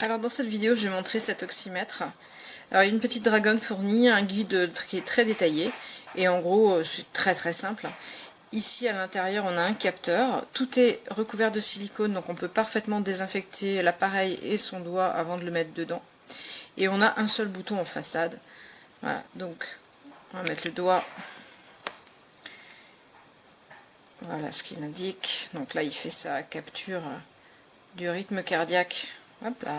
Alors dans cette vidéo, je vais montrer cet oxymètre. Alors il y a une petite dragonne fournie, un guide qui est très détaillé, et en gros c'est très simple. Ici à l'intérieur on a un capteur, tout est recouvert de silicone, donc on peut parfaitement désinfecter l'appareil et son doigt avant de le mettre dedans. Et on a un seul bouton en façade. Voilà, donc on va mettre le doigt. Voilà ce qu'il indique. Donc là il fait sa capture du rythme cardiaque. Hop là.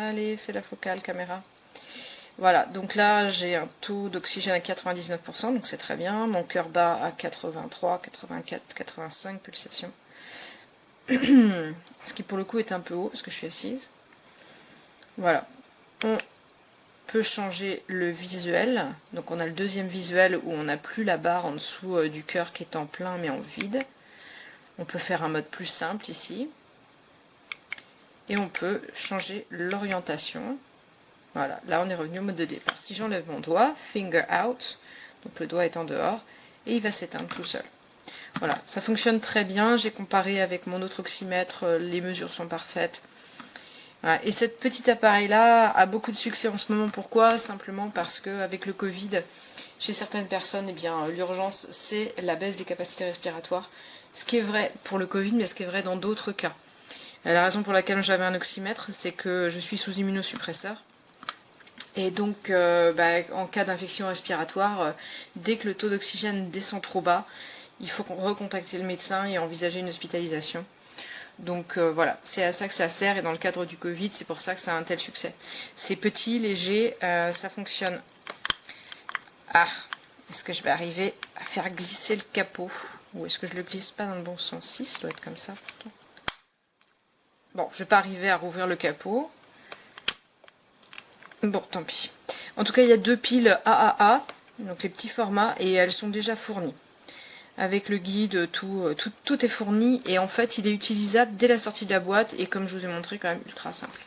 Allez, fais la focale caméra. Voilà, donc là j'ai un taux d'oxygène à 99%, donc c'est très bien. Mon cœur bat à 83, 84, 85 pulsations. Ce qui pour le coup est un peu haut parce que je suis assise. Voilà. On peut changer le visuel. Donc on a le deuxième visuel où on n'a plus la barre en dessous du cœur qui est en plein mais en vide. On peut faire un mode plus simple ici. Et on peut changer l'orientation. Voilà, là on est revenu au mode de départ. Si j'enlève mon doigt, finger out, donc le doigt est en dehors, et il va s'éteindre tout seul. Voilà, ça fonctionne très bien. J'ai comparé avec mon autre oxymètre, les mesures sont parfaites. Voilà. Et cet petit appareil-là a beaucoup de succès en ce moment. Pourquoi? Simplement parce qu'avec le Covid, chez certaines personnes, eh bien, l'urgence, c'est la baisse des capacités respiratoires. Ce qui est vrai pour le Covid, mais ce qui est vrai dans d'autres cas. La raison pour laquelle j'avais un oxymètre, c'est que je suis sous immunosuppresseur. Et donc, en cas d'infection respiratoire, dès que le taux d'oxygène descend trop bas, il faut recontacter le médecin et envisager une hospitalisation. Donc voilà, c'est à ça que ça sert, et dans le cadre du Covid, c'est pour ça que ça a un tel succès. C'est petit, léger, ça fonctionne. Ah, est-ce que je vais arriver à faire glisser le capot? Ou est-ce que je le glisse pas dans le bon sens? Si, ça doit être comme ça pourtant. Bon, je vais pas arriver à rouvrir le capot. Bon, tant pis. En tout cas, il y a deux piles AAA, donc les petits formats, et elles sont déjà fournies. Avec le guide, tout est fourni, et en fait, il est utilisable dès la sortie de la boîte, et comme je vous ai montré, quand même ultra simple.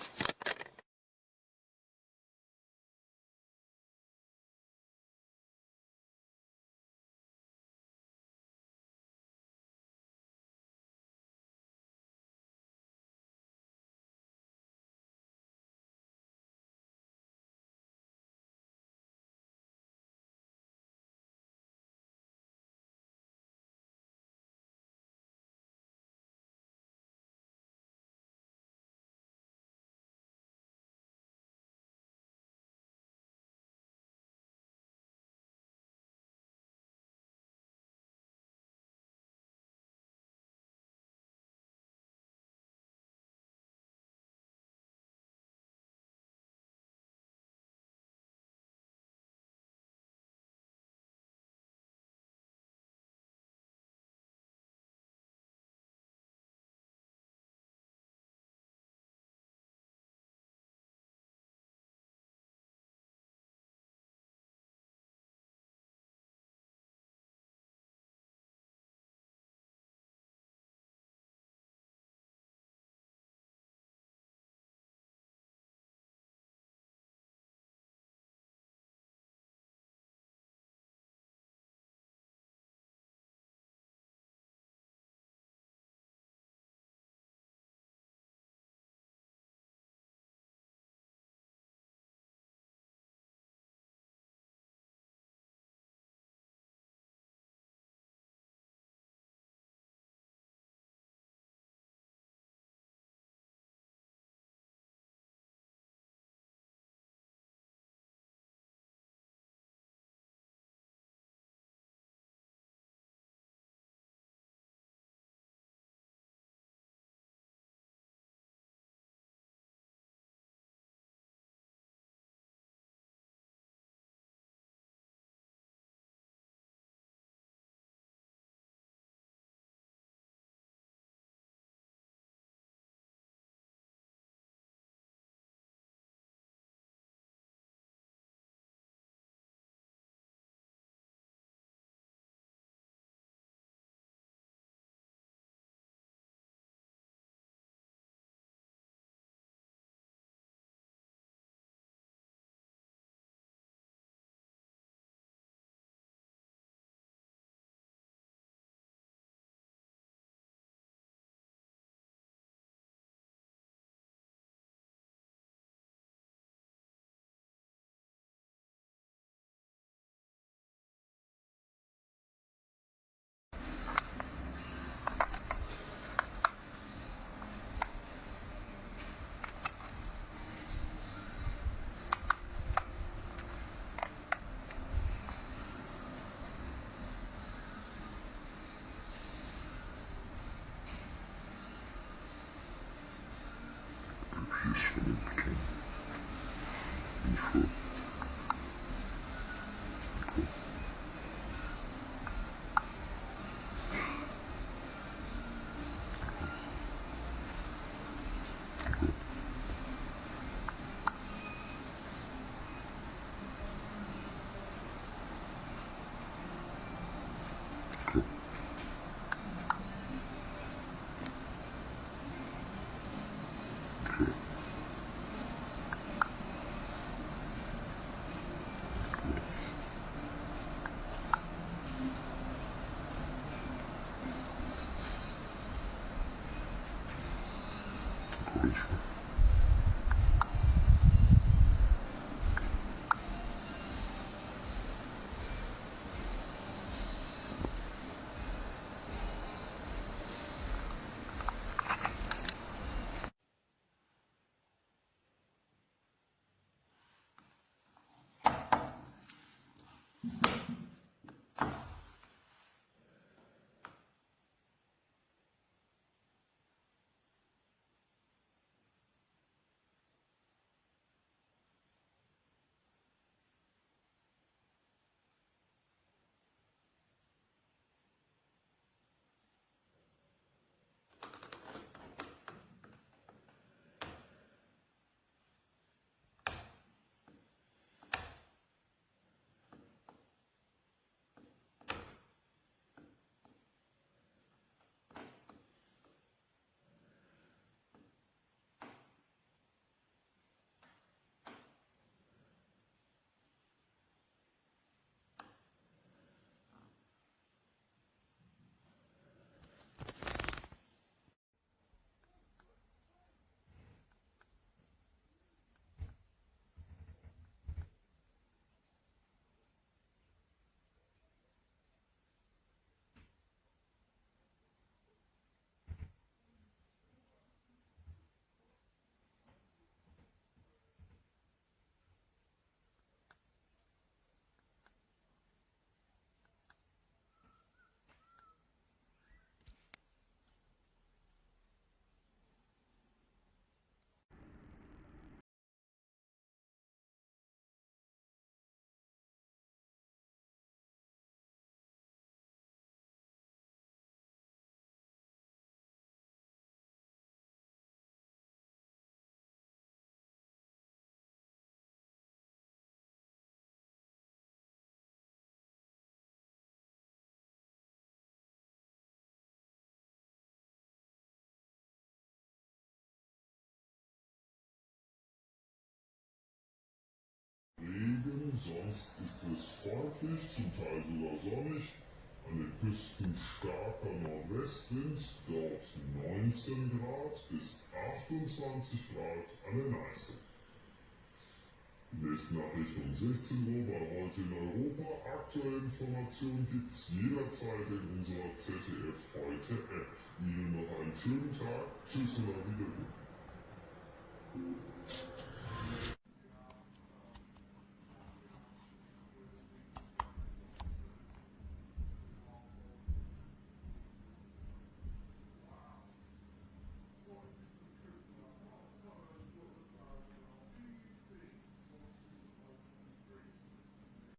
fils Hamilton. Une fois. Regen, sonst ist es freundlich, zum Teil sogar sonnig. An den Küsten starker Nordwestwind, dort 19 Grad bis 28 Grad an der Neiße. Die nächste Nachricht um 16 Uhr bei Heute in Europa. Aktuelle Informationen gibt es jederzeit in unserer ZDF Heute App. Ihnen noch einen schönen Tag. Tschüss und auf Wiedersehen.